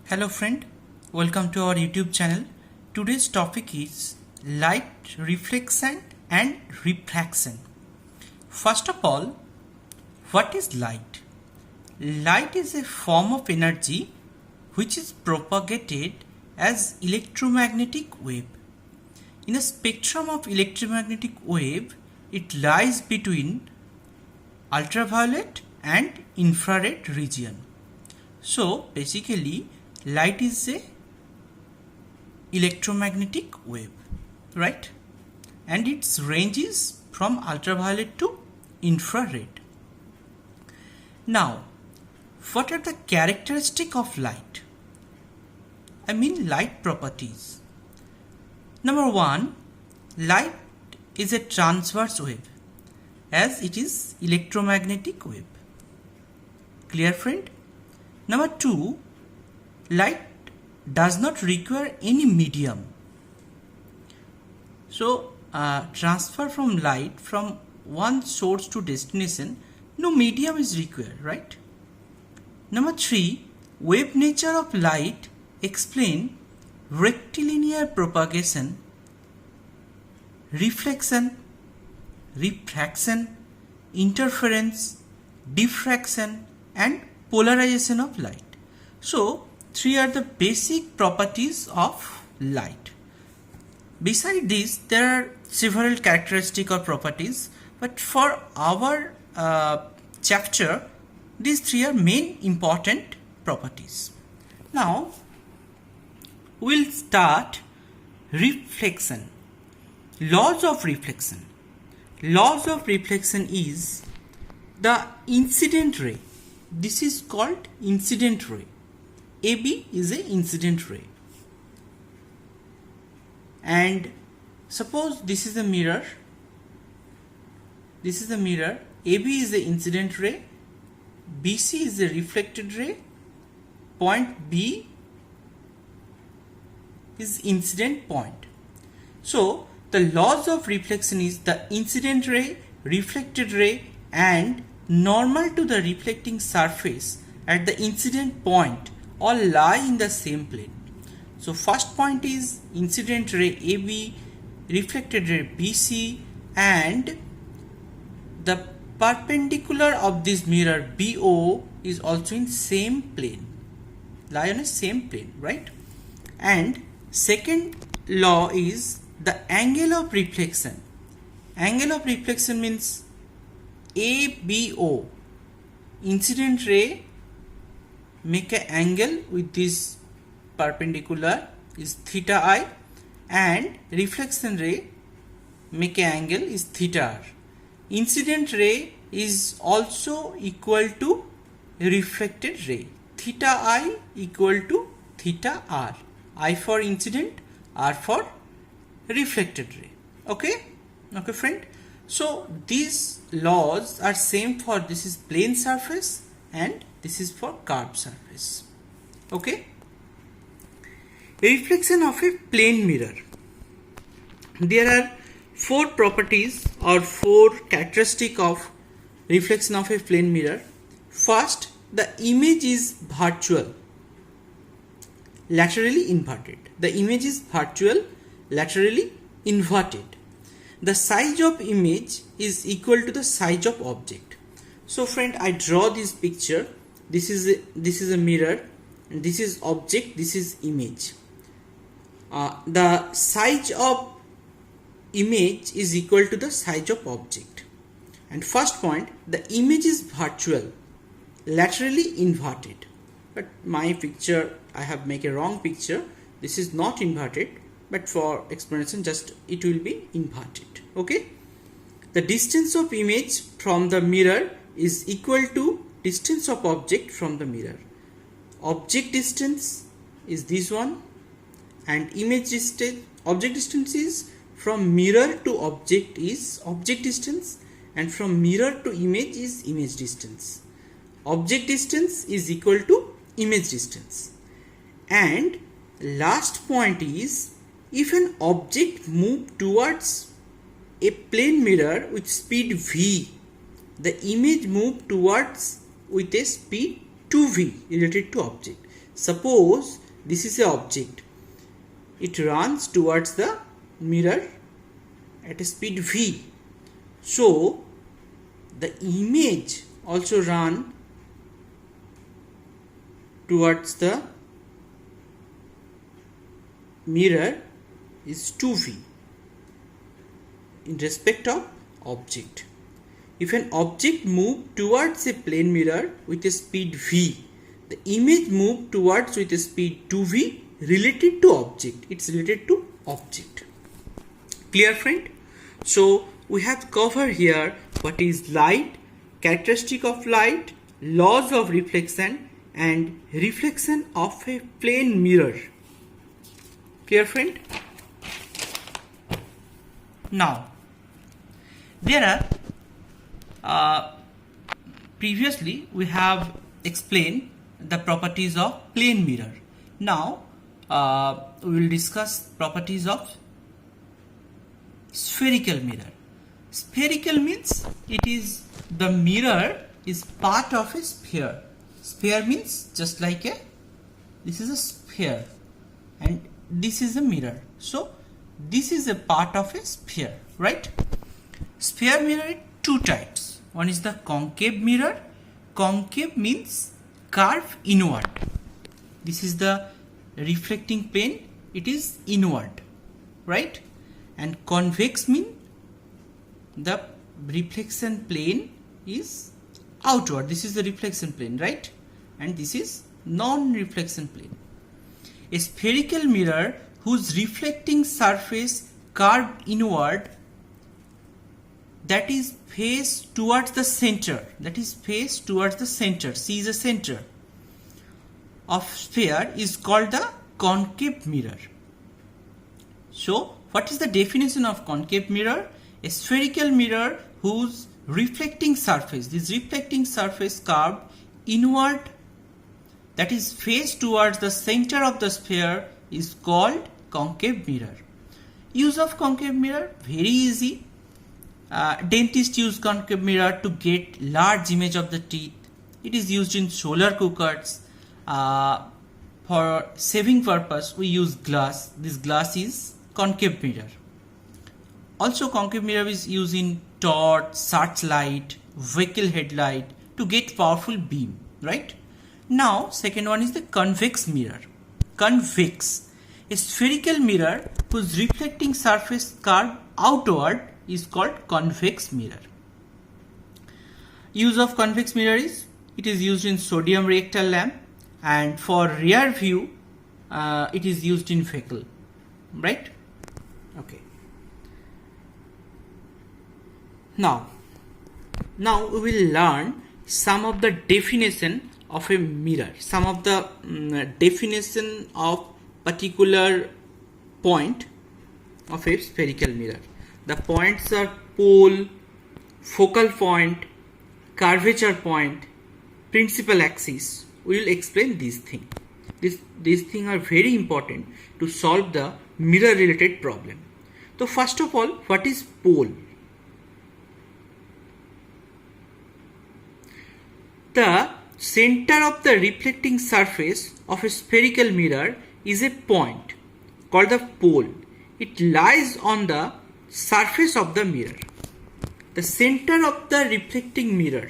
Hello friend, welcome to our YouTube channel. Today's topic is light reflection and refraction. First of all, what is light? Light is a form of energy which is propagated as electromagnetic wave. In a spectrum of electromagnetic wave, it lies between ultraviolet and infrared region. So basically light is a electromagnetic wave, right? And its range is from ultraviolet to infrared. Now, what are the characteristics of light? I mean light properties. Number one, light is a transverse wave as it is electromagnetic wave. Clear, friend? Number two, light does not require any medium. So, transfer from light from one source to destination, no medium is required, right? Number three, wave nature of light explain rectilinear propagation, reflection, refraction, interference, diffraction and polarization of light. So, three are the basic properties of light. Besides this, there are several characteristics or properties, but for our chapter, these three are main important properties. Now, we'll start reflection. Laws of reflection. Laws of reflection is the incident ray. This is called incident ray. AB is an incident ray. And suppose this is a mirror. This is a mirror. AB is the incident ray. BC is the reflected ray. Point B is incident point. So, the laws of reflection is the incident ray, reflected ray and normal to the reflecting surface at the incident point all lie in the same plane. So first point is incident ray AB, reflected ray BC and the perpendicular of this mirror BO is also in same plane, lie on a same plane, right? And second law is the angle of reflection. Angle of reflection means ABO, incident ray make an angle with this perpendicular is theta I and reflection ray make an angle is theta R. Incident ray is also equal to reflected ray. Theta I equal to theta R. I for incident, R for reflected ray. Okay friend. So these laws are same for this is plane surface and this is for curved surface. Okay. Reflection of a plane mirror. There are four properties or four characteristics of reflection of a plane mirror. First, the image is virtual, laterally inverted. The image is virtual, laterally inverted. The size of image is equal to the size of object. So friend, I draw this picture. This is a mirror and this is object, this is image. The size of image is equal to the size of object. And first point, the image is virtual, laterally inverted. But my picture, I have make a wrong picture. This is not inverted, but for explanation just it will be inverted. Okay. The distance of image from the mirror is equal to distance of object from the mirror. Object distance is this one and image distance, object distance is from mirror to object is object distance and from mirror to image is image distance. Object distance is equal to image distance. And last point is if an object move towards a plane mirror with speed v, the image move towards with a speed 2v related to object. Suppose this is a object. It runs towards the mirror at a speed v. So the image also run towards the mirror is 2v in respect of object. If an object move towards a plane mirror with a speed v, the image move towards with a speed 2v related to object. It's related to object. Clear, friend? So we have covered here what is light, characteristic of light, laws of reflection, and reflection of a plane mirror. Clear, friend? Now, there are previously we have explained the properties of plane mirror. Now we will discuss properties of spherical mirror. Spherical means it is the mirror is part of a sphere. Sphere means just like this is a sphere and this is a mirror. So this is a part of a sphere, right? Sphere mirror is two types. One is the concave mirror. Concave means curve inward. This is the reflecting plane. It is inward, right? And convex means the reflection plane is outward. This is the reflection plane, right? And this is non-reflection plane. A spherical mirror whose reflecting surface curved inward, that is face towards the center. That is face towards the center. C is a center of sphere is called the concave mirror. So what is the definition of concave mirror? A spherical mirror whose reflecting surface, this reflecting surface curved inward, that is face towards the center of the sphere, is called concave mirror. Use of concave mirror, very easy. Dentists use concave mirror to get large image of the teeth. It is used in solar cookers. For saving purpose we use glass. This glass is concave mirror. Also concave mirror is used in torch, searchlight, vehicle headlight to get powerful beam, right? Now second one is the convex mirror. Convex, a spherical mirror whose reflecting surface curved outward is called convex mirror. Use of convex mirror is, it is used in sodium reactor lamp, and for rear view it is used in vehicle, right? Okay. Now we will learn some of the definition of a mirror, some of the definition of particular point of a spherical mirror. The points are pole, focal point, curvature point, principal axis. We will explain these things. These things are very important to solve the mirror related problem. So first of all, what is pole? The center of the reflecting surface of a spherical mirror is a point called the pole. It lies on the surface of the mirror. The center of the reflecting mirror.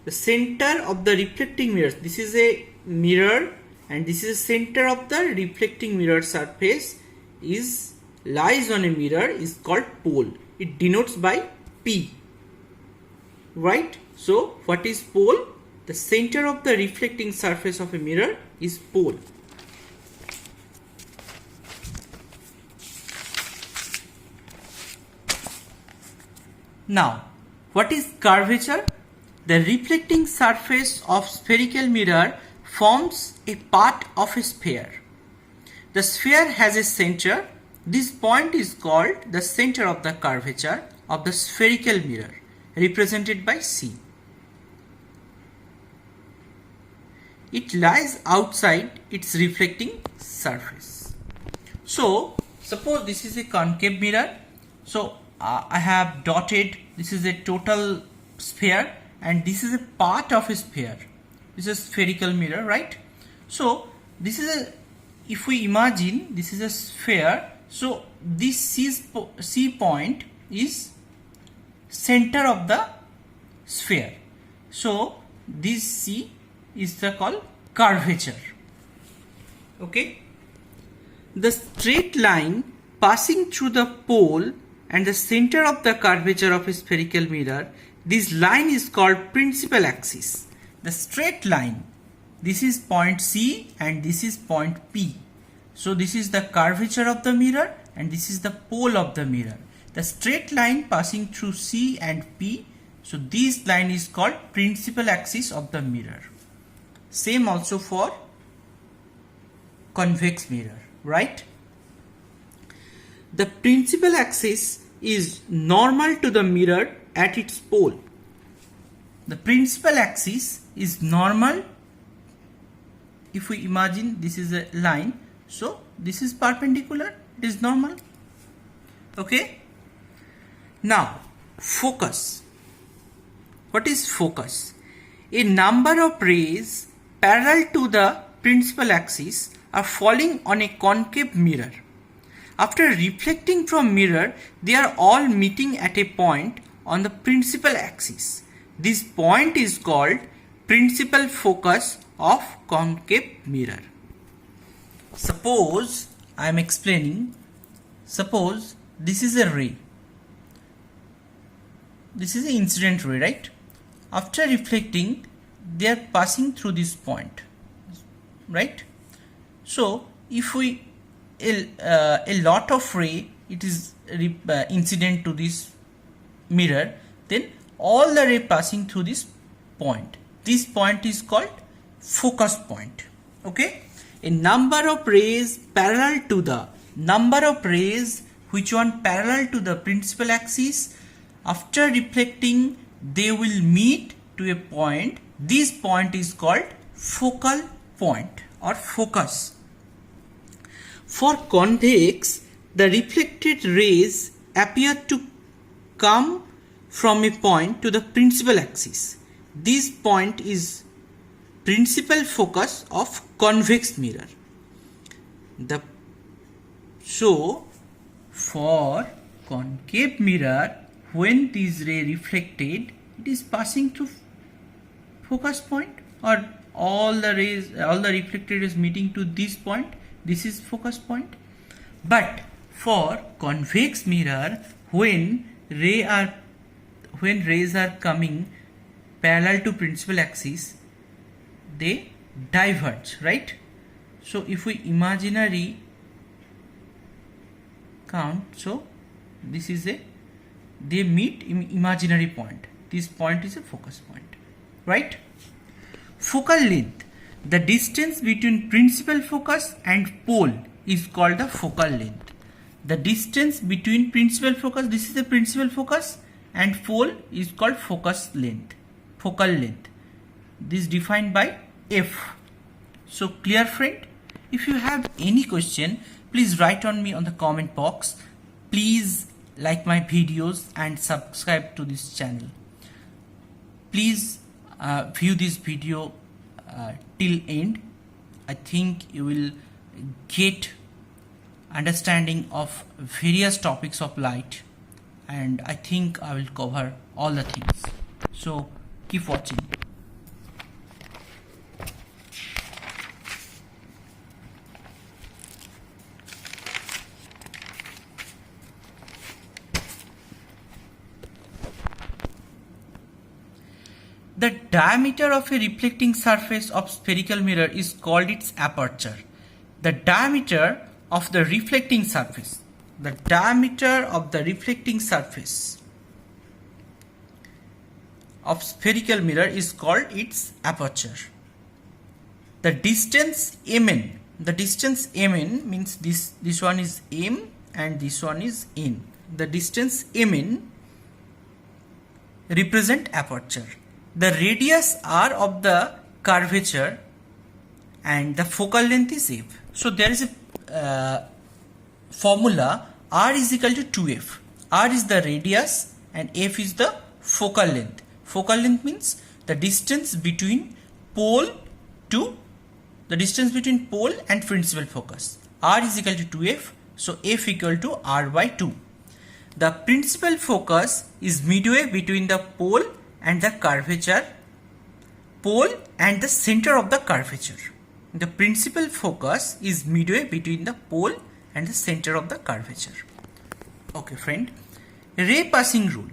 The center of the reflecting mirror. This is a mirror and this is the center of the reflecting mirror surface is lies on a mirror is called pole. It denotes by P. Right? So what is pole? The center of the reflecting surface of a mirror is pole. Now, what is curvature? The reflecting surface of spherical mirror forms a part of a sphere. The sphere has a center. This point is called the center of the curvature of the spherical mirror, represented by C. It lies outside its reflecting surface. So, suppose this is a concave mirror. So, I have dotted, this is a total sphere and this is a part of a sphere. This is a spherical mirror, right? So this is a, if we imagine this is a sphere, so this C point is center of the sphere. So this C is the called curvature. Okay. The straight line passing through the pole and the center of the curvature of a spherical mirror, this line is called principal axis. The straight line, this is point C and this is point P. So this is the curvature of the mirror and this is the pole of the mirror. The straight line passing through C and P, so this line is called principal axis of the mirror. Same also for convex mirror, right? The principal axis is normal to the mirror at its pole. The principal axis is normal. If we imagine this is a line, so this is perpendicular, it is normal. Okay. Now focus. What is focus? A number of rays parallel to the principal axis are falling on a concave mirror. After reflecting from mirror, they are all meeting at a point on the principal axis. This point is called principal focus of concave mirror. Suppose I am explaining, suppose this is a ray. This is an incident ray, right? After reflecting, they are passing through this point, right? So if we a lot of ray, it is incident to this mirror, then all the ray passing through this point. This point is called focus point. Okay. A number of rays parallel to the number of rays which one parallel to the principal axis, after reflecting they will meet to a point. This point is called focal point or focus. For convex, the reflected rays appear to come from a point to the principal axis. This point is principal focus of convex mirror. So for concave mirror, when this ray reflected, it is passing through focus point, or all the reflected is meeting to this point. This is focus point. But for convex mirror, when rays are coming parallel to principal axis, they diverge, right? So if we imaginary count, so this is they meet imaginary point. This point is a focus point, right? Focal length. The distance between principal focus and pole is called the focal length. The distance between principal focus, this is the principal focus, and pole is called focus length, focal length. This is defined by F. So clear, friend? If you have any question, please write on me on the comment box. Please like my videos and subscribe to this channel. Please view this video till end. I think you will get understanding of various topics of light, and I think I will cover all the things. So keep watching. The diameter of a reflecting surface of spherical mirror is called its aperture. The diameter of the reflecting surface. The diameter of the reflecting surface of spherical mirror is called its aperture. The distance Mn. The distance Mn means this one is M and this one is N. The distance Mn represent aperture. The radius R of the curvature and the focal length is F. So there is a formula, R is equal to 2F. R is the radius and F is the focal length. Focal length means the distance between pole to the distance between pole and principal focus. R is equal to 2f, so f equal to r by 2. The principal focus is midway between the pole and the curvature, pole and the center of the curvature. The principal focus is midway between the pole and the center of the curvature. Okay friend, ray passing rule.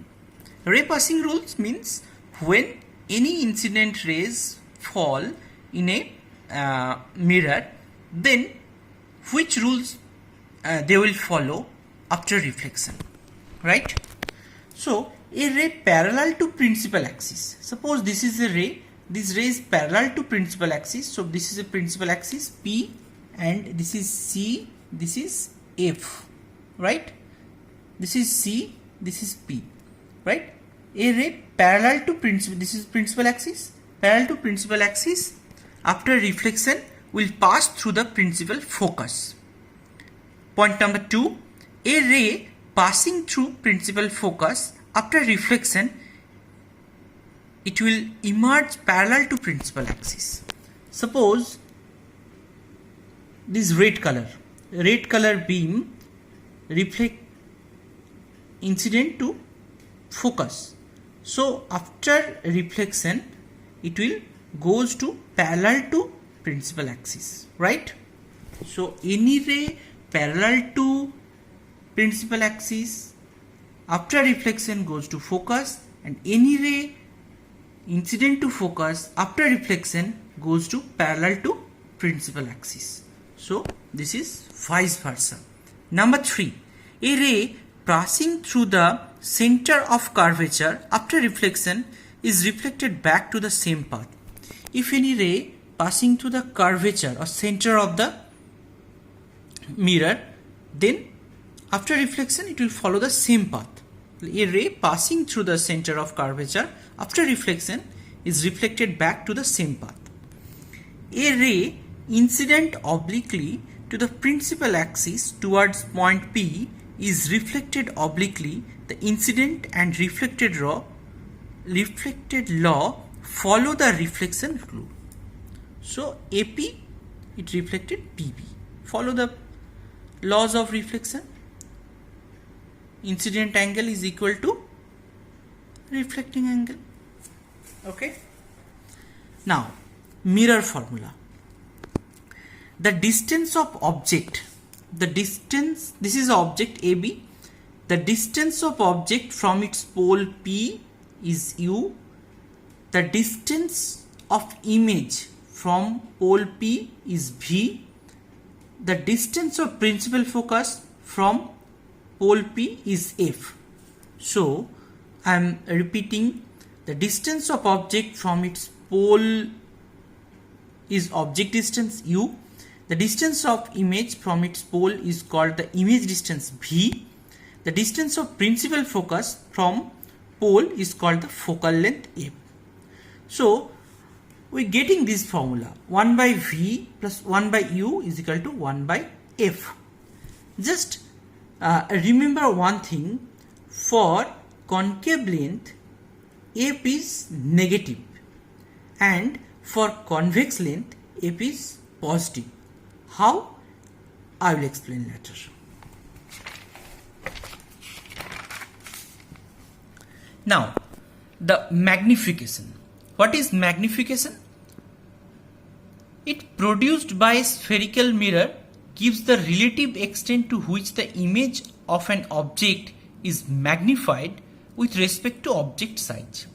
Ray passing rules means when any incident rays fall in a mirror, then which rules they will follow after reflection, right? So a ray parallel to principal axis. Suppose this is a ray. This ray is parallel to principal axis. So this is a principal axis P, and this is C, this is F, right? This is C, this is P, right? A ray parallel to principal, this is principal axis, parallel to principal axis, after reflection will pass through the principal focus. Point number 2, a ray passing through principal focus after reflection, it will emerge parallel to principal axis. Suppose this red color beam reflect incident to focus. So after reflection, it will goes to parallel to principal axis, right? So any ray parallel to principal axis after reflection goes to focus, and any ray incident to focus after reflection goes to parallel to principal axis. So this is vice versa. Number 3, a ray passing through the center of curvature after reflection is reflected back to the same path. If any ray passing through the curvature or center of the mirror, then after reflection it will follow the same path. A ray passing through the center of curvature after reflection is reflected back to the same path. A ray incident obliquely to the principal axis towards point P is reflected obliquely. The incident and reflected law follow the reflection rule. So AP, it reflected PB. Follow the laws of reflection. Incident angle is equal to reflecting angle. Okay. Now mirror formula. The distance of object, this is object AB. The distance of object from its pole P is U. The distance of image from pole P is V. The distance of principal focus from pole P is F. So I am repeating, the distance of object from its pole is object distance U. The distance of image from its pole is called the image distance V. The distance of principal focus from pole is called the focal length F. So we are getting this formula, 1 by V plus 1 by U is equal to 1 by F. Just remember one thing, for concave length F is negative and for convex length F is positive. How? I will explain later. Now the magnification. What is magnification? It produced by a spherical mirror gives the relative extent to which the image of an object is magnified with respect to object size.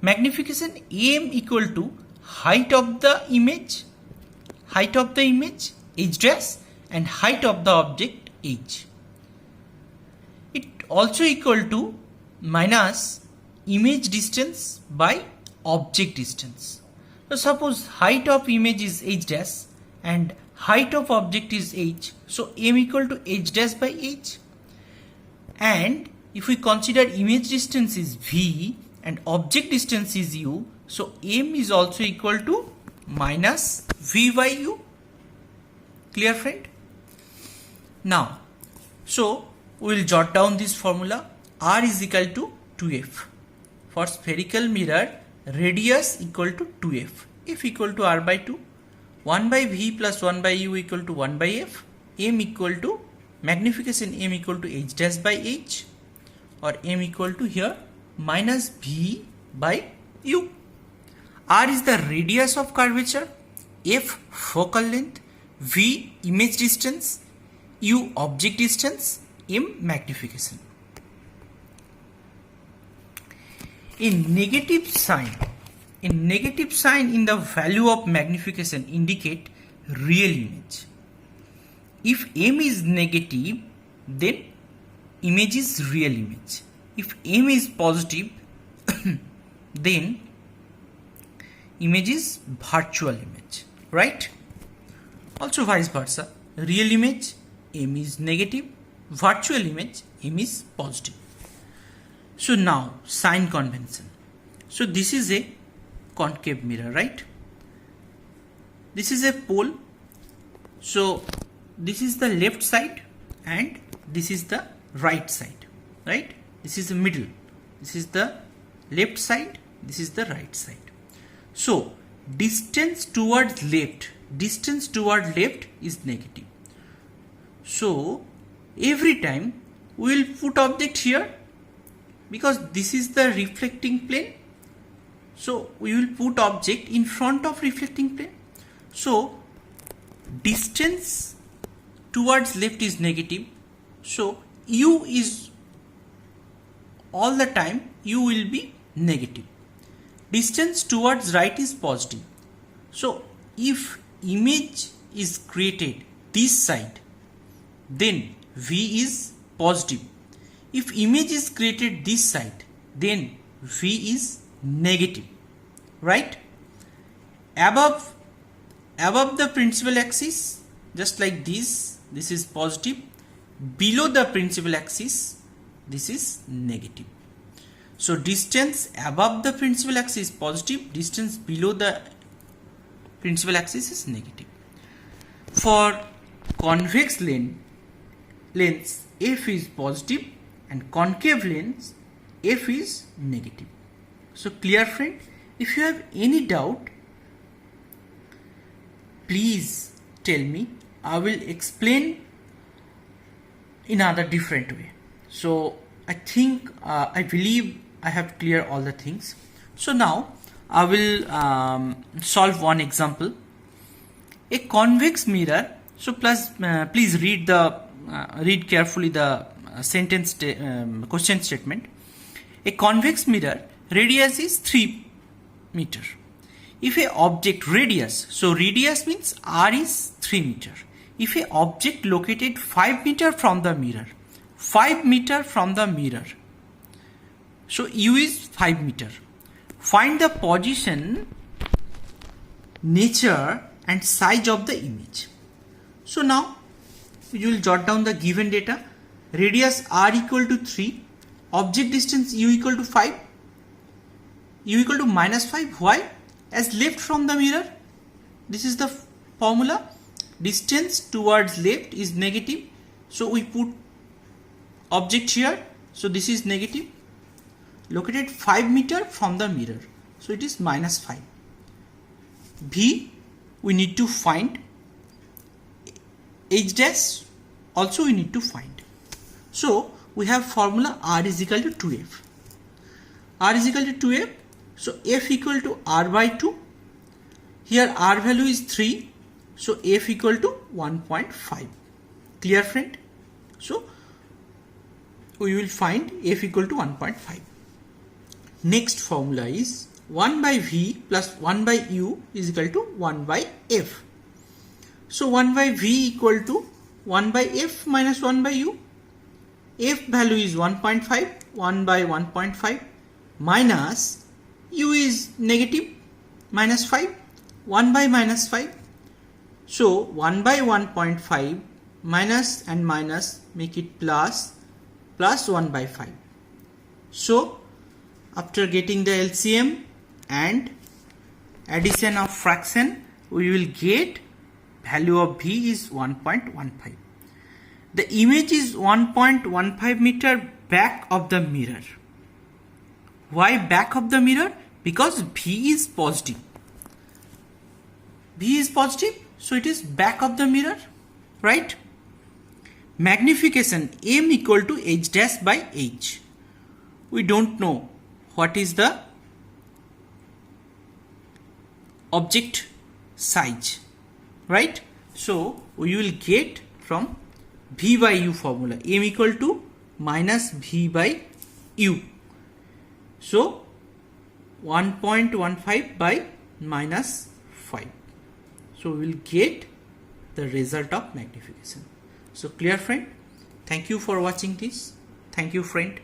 Magnification AM equal to height of the image H dash, and height of the object H. It also equal to minus image distance by object distance. So suppose height of image is H dash and height of object is H. So M equal to H dash by H. And if we consider image distance is V and object distance is U, so M is also equal to minus V by U. Clear, friend? Now, so we will jot down this formula. R is equal to 2F. For spherical mirror, radius equal to 2F. F equal to R by 2. 1 by V plus 1 by U equal to 1 by F, M equal to magnification M equal to H dash by H, or M equal to here minus V by U. R is the radius of curvature, F focal length, V image distance, U object distance, M magnification. In negative sign in the value of magnification indicate real image. If M is negative, then image is real image. If M is positive, then image is virtual image, right? Also vice versa, real image M is negative, virtual image M is positive. So now sign convention. So this is a concave mirror, right? This is a pole. So this is the left side and this is the right side, right? This is the middle. This is the left side, this is the right side. So distance towards left is negative. So every time we will put object here, because this is the reflecting plane. So we will put object in front of reflecting plane. So distance towards left is negative. So U is all the time U will be negative. Distance towards right is positive. So if image is created this side, then V is positive. If image is created this side, then V is negative, right? Above the principal axis, just like this is positive. Below the principal axis, this is negative. So distance above the principal axis is positive, distance below the principal axis is negative. For convex lens F is positive and concave lens F is negative. So clear, friend? If you have any doubt, please tell me. I will explain in another different way. So I believe I have cleared all the things. So now I will solve one example. A convex mirror. So please read carefully the question statement. A convex mirror radius is 3 meter. If a object radius, so radius means R is 3 meter. If a object located 5 meter from the mirror, so U is 5 meter. Find the position, nature and size of the image. So now you will jot down the given data. Radius R equal to 3, object distance U equal to 5, U equal to minus 5. Why? As left from the mirror, this is the formula. Distance towards left is negative, so we put object here, so this is negative. Located 5 meter from the mirror, so it is minus 5. V we need to find, H dash also we need to find. So we have formula R is equal to 2F. R is equal to 2F, so F equal to R by 2. Here R value is 3, so F equal to 1.5. Clear, friend? So we will find F equal to 1.5. Next formula is 1 by V plus 1 by U is equal to 1 by F. So 1 by V equal to 1 by F minus 1 by U. F value is 1.5, 1 by 1.5 minus U is negative, minus 5, 1 by minus 5. So 1 by 1.5 minus and minus make it plus 1 by 5. So after getting the LCM and addition of fraction, we will get value of V is 1.15. The image is 1.15 meter back of the mirror. Why back of the mirror? Because V is positive. V is positive, so it is back of the mirror, right? Magnification M equal to H dash by H. We don't know what is the object size, right? So we will get from V by U formula, M equal to minus V by U. So 1.15 by minus 5. So we will get the result of magnification. So clear, friend? Thank you for watching this. Thank you, friend.